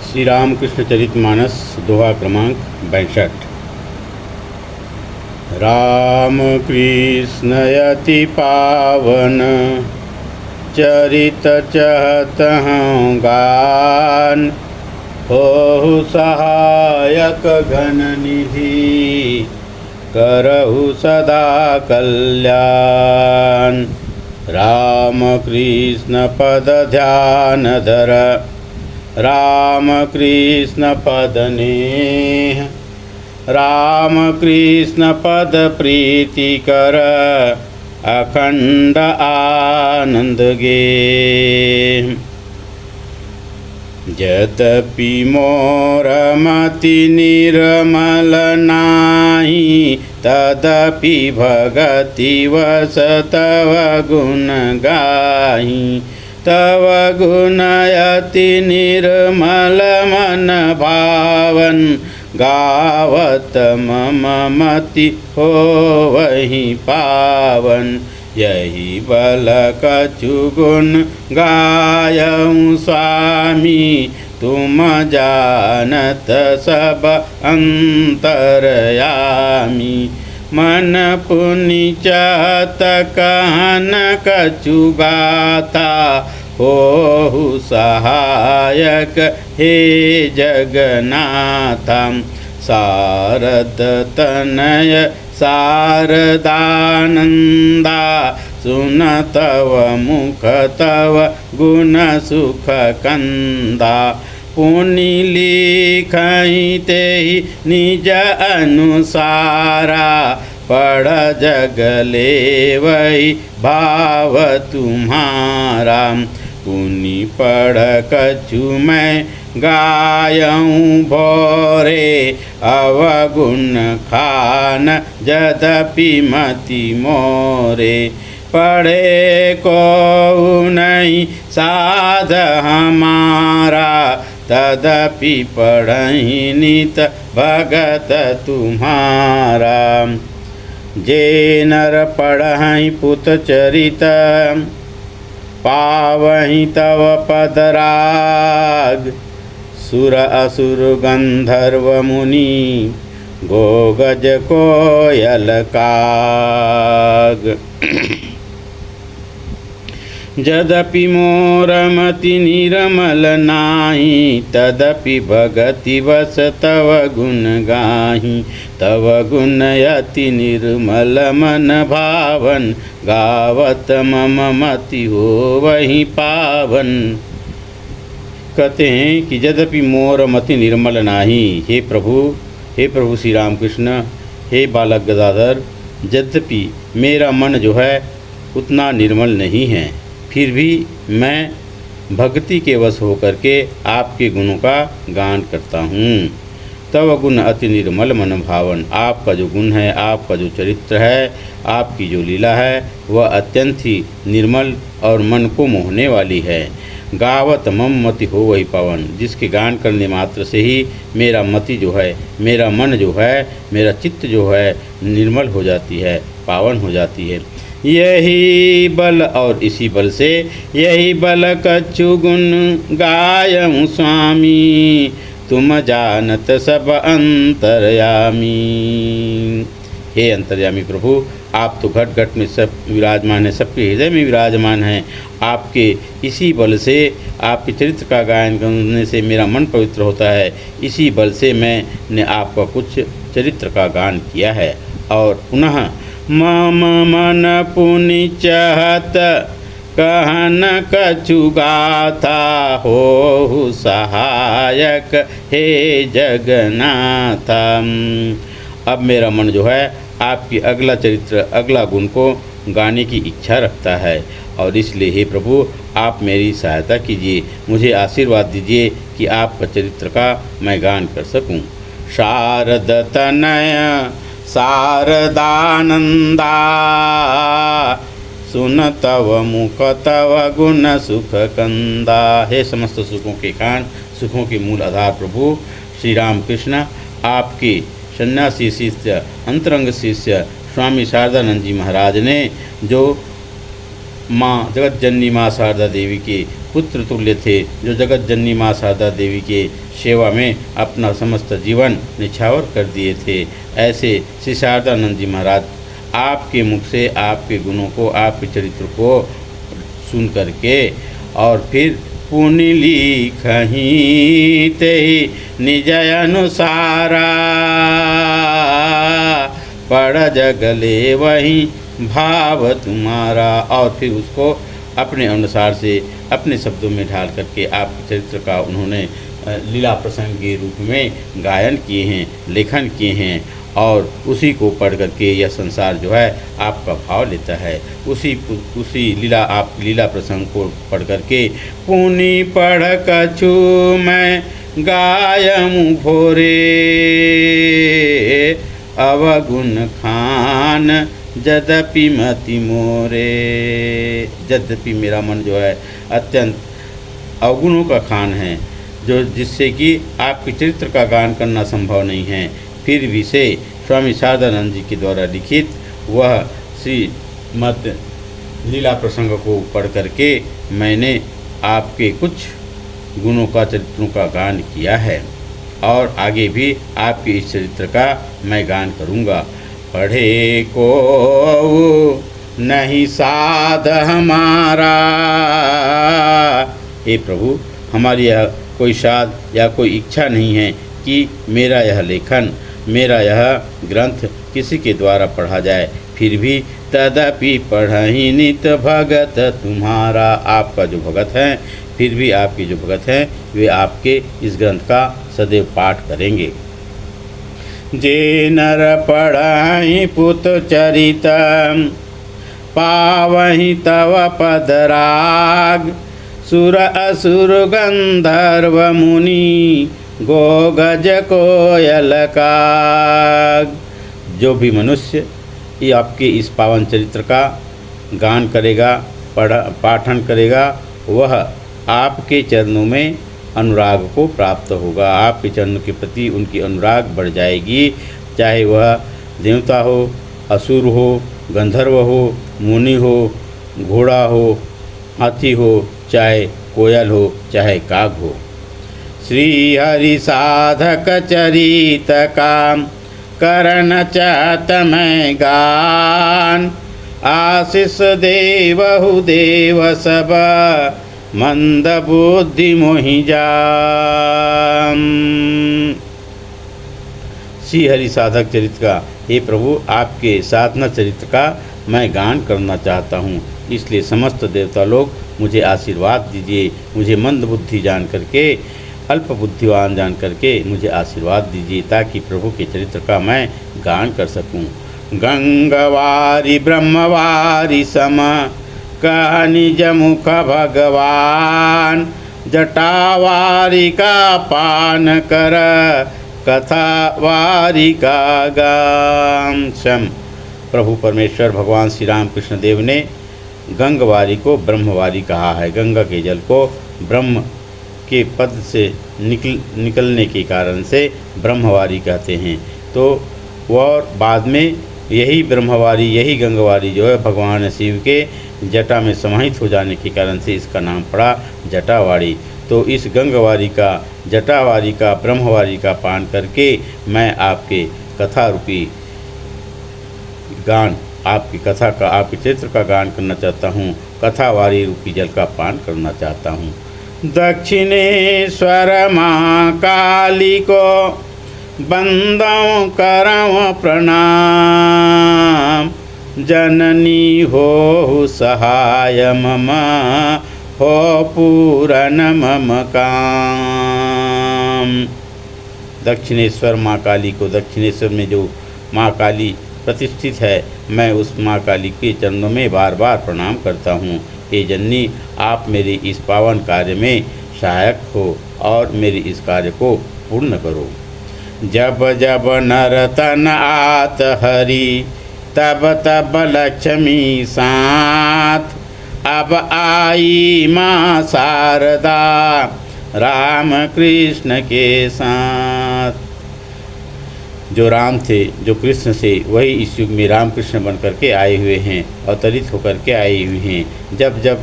श्री रामकृष्ण चरितमानस दोहा क्रमांक 62। राम कृष्ण अति पावन चरित चहत हूँ गान, होहु सहायक घन निधि करहु सदा कल्याण। राम कृष्ण पद ध्यान धर, राम कृष्ण पद नेह, राम कृष्ण पद प्रीति कर अखंड आनंद गे। यद्यपि मोर मति निर्मल नाही, तदपि भगति वस तव गुण गाही। तव गुण अति निर्मल मन भावन, गावत मम मति होवहि पावन। यही बल कछु गुण गायऊँ स्वामी, तुम जानत सब अंतरयामी। मन पुनि चाहत कहन कछु गाथा, होहु सहायक हे जगन्नाथा। शारद तनय शारदानंदा, सुन तव मुख तव गुण सुख कंदा। पुनि लिखहि तेहि निज अनुसारा, पढ़ जग लेवहि भाव तुम्हारा। पुनि पढ़ कछु मैं गायऊँ भोरे, अवगुण खान यद्यपि मति मोरे। पढ़े को नहीं साध हमारा, तदपि पढ़हि नित भगत तुम्हारा। जे नर पढ़हि पुत चरित, पावहि तव पदराग। सुर असुर गंधर्व मुनि, गोगज कोयल काग। यद्यपि मोर मति निर्मल नाही, तदपि भगति वस तव गुण गाही। तव गुण अति निर्मल मन भावन, गावत मम मति होवहि पावन। कहते हैं कि यद्यपि मोर मति निर्मल नाही, हे प्रभु श्री रामकृष्ण, हे बालक गदाधर, यद्यपि मेरा मन जो है उतना निर्मल नहीं है, फिर भी मैं भक्ति के वश होकर के आपके गुणों का गान करता हूँ। तव गुण अति निर्मल मन भावन, आपका जो गुण है, आपका जो चरित्र है, आपकी जो लीला है, वह अत्यंत ही निर्मल और मन को मोहने वाली है। गावत मम मति हो वही पावन, जिसके गान करने मात्र से ही मेरा मति जो है, मेरा मन जो है, मेरा चित्त जो है निर्मल हो जाती है, पावन हो जाती है। यही बल और इसी बल से, यही बल कछु गुण गायऊँ स्वामी, तुम जानत सब अंतर्यामी। हे अंतर्यामी प्रभु, आप तो घट घट में सब विराजमान हैं, सबके हृदय में विराजमान हैं। आपके इसी बल से, आपके चरित्र का गायन करने से मेरा मन पवित्र होता है। इसी बल से मैंने आपका कुछ चरित्र का गान किया है। और पुनः मम मन पुनि चाहत कहन कछु गाथा, होहु सहायक हे जगन्नाथा। अब मेरा मन जो है आपकी अगला चरित्र, अगला गुण को गाने की इच्छा रखता है, और इसलिए हे प्रभु आप मेरी सहायता कीजिए, मुझे आशीर्वाद दीजिए कि आपका चरित्र का मैं गान कर सकूं। शारद तनय शारदानंदा, सुन तव मुख तव गुण सुख कंदा। हे समस्त सुखों के कान, सुखों के मूल आधार प्रभु श्री रामकृष्ण, आपके सन्यासी शिष्य, अंतरंग शिष्य स्वामी शारदानंद जी महाराज ने जो माँ जगत जननी माँ शारदा देवी के पुत्र तुल्य थे, जो जगत जननी माँ शारदा देवी के सेवा में अपना समस्त जीवन निछावर कर दिए थे। ऐसे श्री शारदानंद जी महाराज आपके मुख से आपके गुणों को, आपके चरित्र को सुन करके और फिर पुनि लिखहि तेहि निज अनुसारा, पढ़ जगले वही भाव तुम्हारा। और फिर उसको अपने अनुसार से अपने शब्दों में ढाल करके आपके चरित्र का उन्होंने लीला प्रसंग के रूप में गायन किए हैं, लेखन किए हैं। और उसी को पढ़ करके यह संसार जो है आपका भाव लेता है। उसी लीला प्रसंग को पढ़ करके पुनि पढ़ कछु मैं गायमु भोरे, अवगुण खान यद्यपि मति मोरे। यद्यपि मेरा मन जो है अत्यंत अवगुणों का खान है, जो जिससे कि आपके चरित्र का गान करना संभव नहीं है, फिर भी से स्वामी शारदानंद जी के द्वारा लिखित वह श्रीमद् लीला प्रसंग को पढ़ करके मैंने आपके कुछ गुणों का, चरित्रों का गान किया है। और आगे भी आपके इस चरित्र का मैं गान करूँगा। पढ़े को नहीं साध हमारा, हे प्रभु हमारी यह कोई साध या कोई इच्छा नहीं है कि मेरा यह लेखन, मेरा यह ग्रंथ किसी के द्वारा पढ़ा जाए, फिर भी तदपि पढ़हि नित भगत तुम्हारा। आपका जो भगत हैं, फिर भी आपके जो भगत हैं वे आपके इस ग्रंथ का सदैव पाठ करेंगे। जे नर पढ़हि पुत चरित, पावहि तव पदराग, सुर असुर गंधर्व मुनि गो गज कोयल काग। जो भी मनुष्य ये आपके इस पावन चरित्र का गान करेगा, पाठन करेगा, वह आपके चरणों में अनुराग को प्राप्त होगा। आपके चरणों के प्रति उनकी अनुराग बढ़ जाएगी। चाहे वह देवता हो, असुर हो, गंधर्व हो, मुनि हो, घोड़ा हो, हाथी हो, चाहे कोयल हो, चाहे काग हो। श्री हरि साधक चरित काम करन चाहत मैं गान, आशीष देवहु देव सब मंद बुद्धि मोहि जान। श्री हरि साधक चरित्र का, हे प्रभु आपके साधना चरित्र का मैं गान करना चाहता हूँ, इसलिए समस्त देवता लोग मुझे आशीर्वाद दीजिए। मुझे मंद बुद्धि जान करके, अल्प बुद्धिवान जान करके मुझे आशीर्वाद दीजिए, ताकि प्रभु के चरित्र का मैं गान कर सकूं। गंगवारी ब्रह्मवारी सम कह निज मुख भगवान, जटावारी का पान कर कथावारी का गान। स्वयं प्रभु परमेश्वर भगवान श्री राम कृष्ण देव ने गंगवारी को ब्रह्मवारी कहा है। गंगा के जल को ब्रह्म के पद से निकलने के कारण से ब्रह्मवारी कहते हैं। तो और बाद में यही ब्रह्मवारी, यही गंगवारी जो है भगवान शिव के जटा में समाहित हो जाने के कारण से इसका नाम पड़ा जटावारी। तो इस गंगवारी का, जटावारी का, ब्रह्मवारी का पान करके मैं आपके कथा रूपी गान, आपकी कथा का, आपके चरित्र का गान करना चाहता हूँ। कथावारी रूपी जल का पान करना चाहता हूँ। दक्षिणेश्वर महाकाली को बंदों करऊँ प्रणाम, जननी हो सहाय मम हो पूरन मम काम। दक्षिणेश्वर माँ काली को, दक्षिणेश्वर में जो माँ काली प्रतिष्ठित है, मैं उस माँ काली के चरणों में बार बार प्रणाम करता हूँ। हे जननी, आप मेरे इस पावन कार्य में सहायक हो और मेरे इस कार्य को पूर्ण करो। जब जब नर तन आत हरि, तब तब लक्ष्मी साथ, अब आई माँ शारदा राम कृष्ण के साथ। जो राम थे, जो कृष्ण से, वही इस युग में राम कृष्ण बन करके आए हुए हैं, अवतरित होकर के आए हुए हैं। जब जब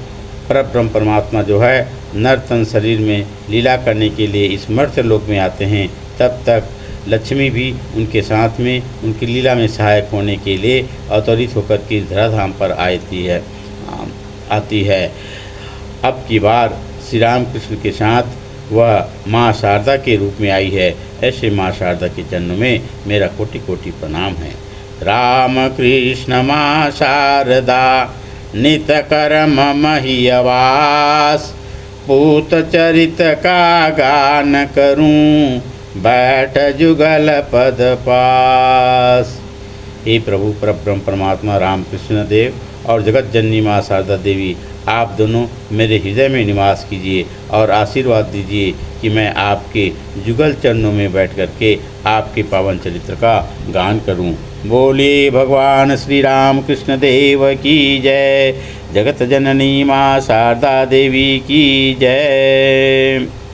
परब्रह्म परमात्मा जो है नर्तन शरीर में लीला करने के लिए इस मर्त्य लोक में आते हैं, तब तक लक्ष्मी भी उनके साथ में उनकी लीला में सहायक होने के लिए अवतरित होकर के धराधाम पर आती है। अब की बार श्री राम कृष्ण के साथ वह माँ शारदा के रूप में आई है। ऐसे माँ शारदा के चरणों में मेरा कोटि कोटि प्रणाम है। राम कृष्ण माँ शारदा नित कर्म महियवास, पूत चरित का गान करूं बैठ जुगल पद पास। हे प्रभु परब्रह्म परमात्मा राम कृष्ण देव और जगत जननी माँ शारदा देवी, आप दोनों मेरे हृदय में निवास कीजिए और आशीर्वाद दीजिए कि मैं आपके जुगल चरणों में बैठ कर के आपके पावन चरित्र का गान करूं। बोलिए भगवान श्री राम कृष्ण देव की जय। जगत जननी माँ शारदा देवी की जय।